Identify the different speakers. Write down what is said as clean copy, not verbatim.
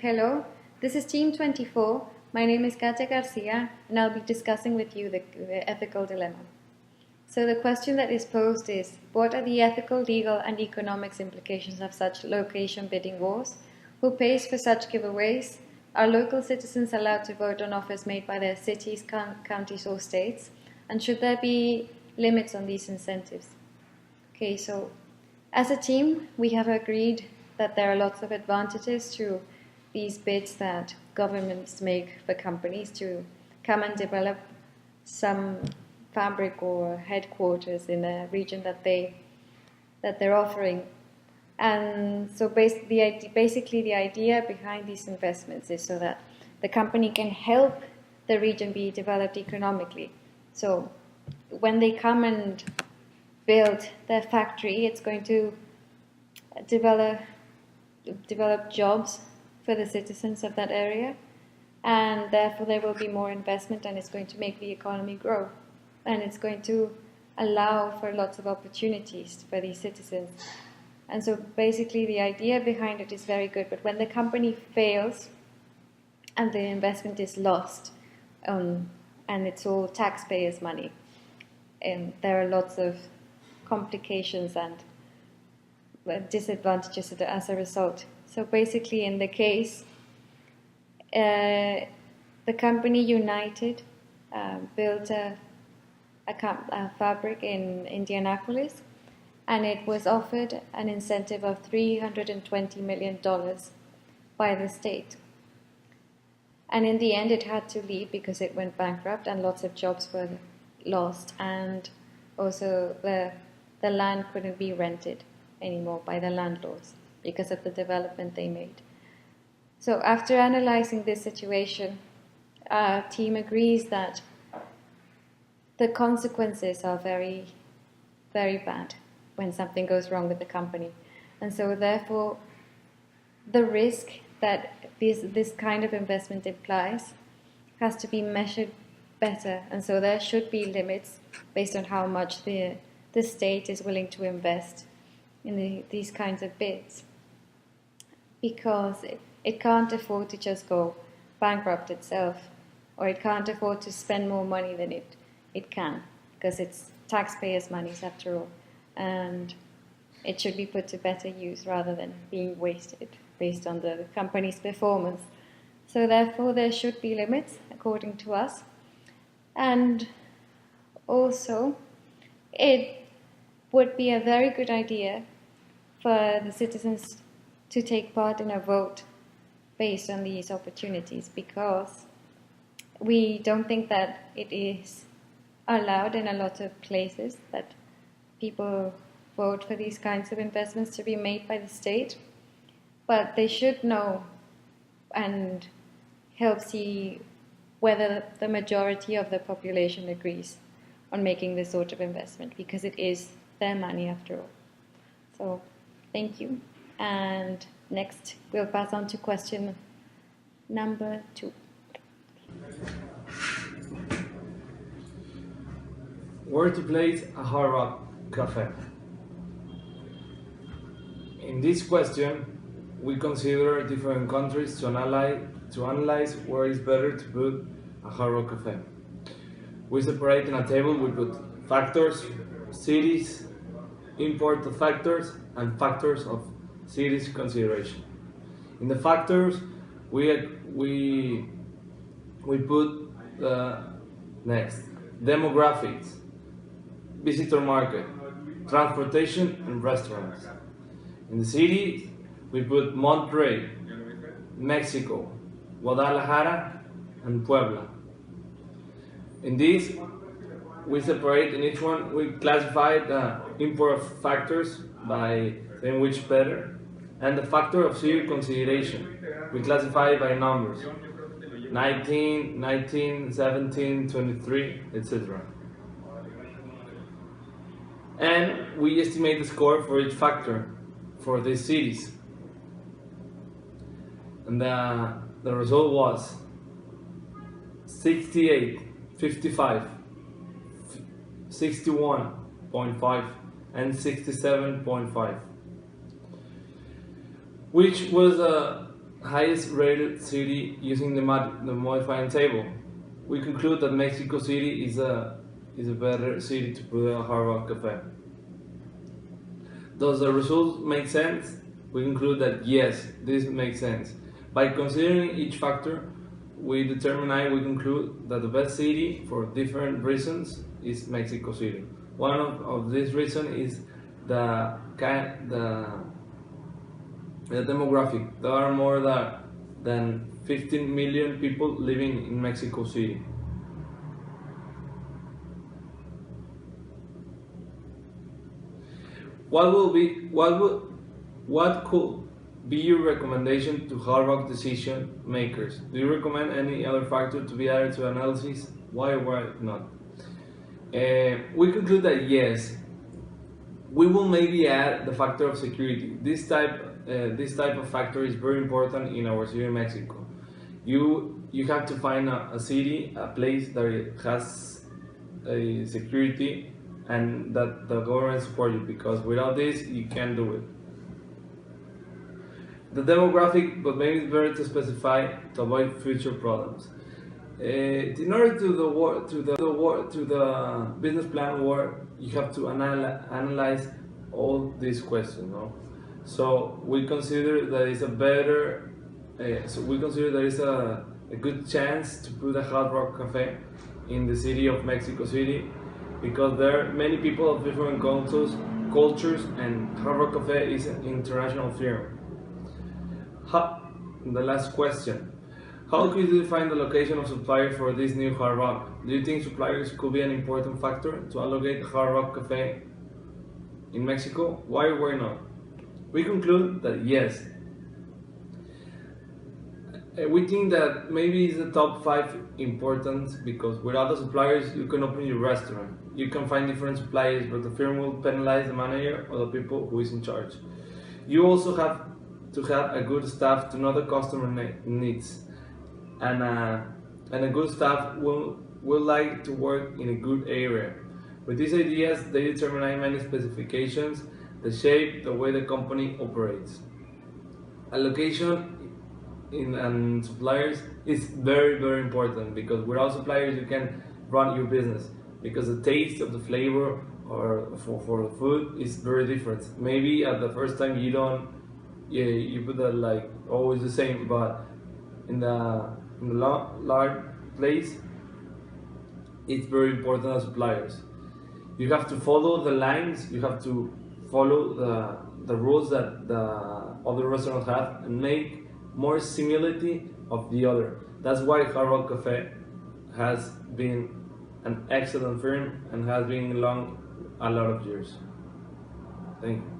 Speaker 1: Hello, this is Team 24. My name is Katia Garcia, and I'll be discussing with you the ethical dilemma. So the question that is posed is, what are the ethical, legal, and economics implications of such location bidding wars? Who pays for such giveaways? Are local citizens allowed to vote on offers made by their cities, counties, or states? And should there be limits on these incentives? Okay, so as a team, we have agreed that there are lots of advantages to these bids that governments make for companies to come and develop some fabric or headquarters in a region that they're offering. And so basically the idea behind these investments is so that the company can help the region be developed economically. So when they come and build their factory, it's going to develop jobs for the citizens of that area, and therefore there will be more investment, and it's going to make the economy grow, and it's going to allow for lots of opportunities for these citizens. And so basically the idea behind it is very good, but when the company fails and the investment is lost, and it's all taxpayers' money, and there are lots of complications and disadvantages as a result. So basically, in the case, the company United built a fabric in Indianapolis, and it was offered an incentive of $320 million by the state. And in the end, it had to leave because it went bankrupt and lots of jobs were lost, and also the land couldn't be rented anymore by the landlords because of the development they made. So after analyzing this situation, our team agrees that the consequences are very, very bad when something goes wrong with the company. And so therefore, the risk that this kind of investment implies has to be measured better. And so there should be limits based on how much the state is willing to invest in these kinds of bids, because it can't afford to just go bankrupt itself, or it can't afford to spend more money than it can, because it's taxpayers' money after all, and it should be put to better use rather than being wasted based on the company's performance. So therefore there should be limits according to us, and also it would be a very good idea for the citizens to take part in a vote based on these opportunities, because we don't think that it is allowed in a lot of places that people vote for these kinds of investments to be made by the state, but they should know and help see whether the majority of the population agrees on making this sort of investment, because it is their money after all. So thank you. And next, we'll pass on to question number 2.
Speaker 2: Where to place a Hard Rock Cafe? In this question, we consider different countries to analyze where it's better to put a Hard Rock Cafe. We separate in a table, we put factors, cities, import factors, and factors of cities consideration. In the factors, we put next demographics, visitor market, transportation, and restaurants. In the city, we put Monterrey, Mexico, Guadalajara, and Puebla. In this, we separate in each one, we classify the import factors by saying which better, and the factor of city consideration. We classify it by numbers, 19, 17, 23, etc. And we estimate the score for each factor for these cities. And the result was 68, 55, 61.5, and 67.5, which was highest rated city using the modifying table. We conclude that Mexico City is a better city to put a Hard Rock Cafe. Does the results make sense? We conclude that yes, this makes sense. By considering each factor, we conclude that the best city for different reasons is Mexico City. One of these reasons is the demographic. There are more than 15 million people living in Mexico City. What could be your recommendation to Hard Rock decision makers? Do you recommend any other factor to be added to analysis? Why or why not? We conclude that yes, we will maybe add the factor of security. This type of factor is very important in our city of Mexico. You have to find a city, a place that has a security and that the government support you, because without this you can't do it. The demographic, but maybe it's better to specify to avoid future problems. In order to the business plan work, you have to analyze all these questions. No? So we consider that it's a better. We consider there is a good chance to put a Hard Rock Cafe in the city of Mexico City, because there are many people of different cultures, and Hard Rock Cafe is an international firm. The last question. How could you define the location of suppliers for this new Hard Rock? Do you think suppliers could be an important factor to allocate Hard Rock Cafe in Mexico? Why or why not? We conclude that yes. We think that maybe it's the top 5 important, because without the suppliers you can open your restaurant. You can find different suppliers, but the firm will penalize the manager or the people who is in charge. You also have to have a good staff to know the customer needs, and a good staff will like to work in a good area. With these ideas, they determine many specifications, the shape, the way the company operates. Allocation and suppliers is very, very important, because without suppliers you can run your business, because the taste of the flavor or for the food is very different. Maybe at the first time you put that like always the same, but in the large place it's very important as suppliers. You have to follow the lines, you have to follow the rules that the other restaurants have, and make more similarity of the other. That's why Hard Rock Cafe has been an excellent firm and has been along a lot of years. Thank you.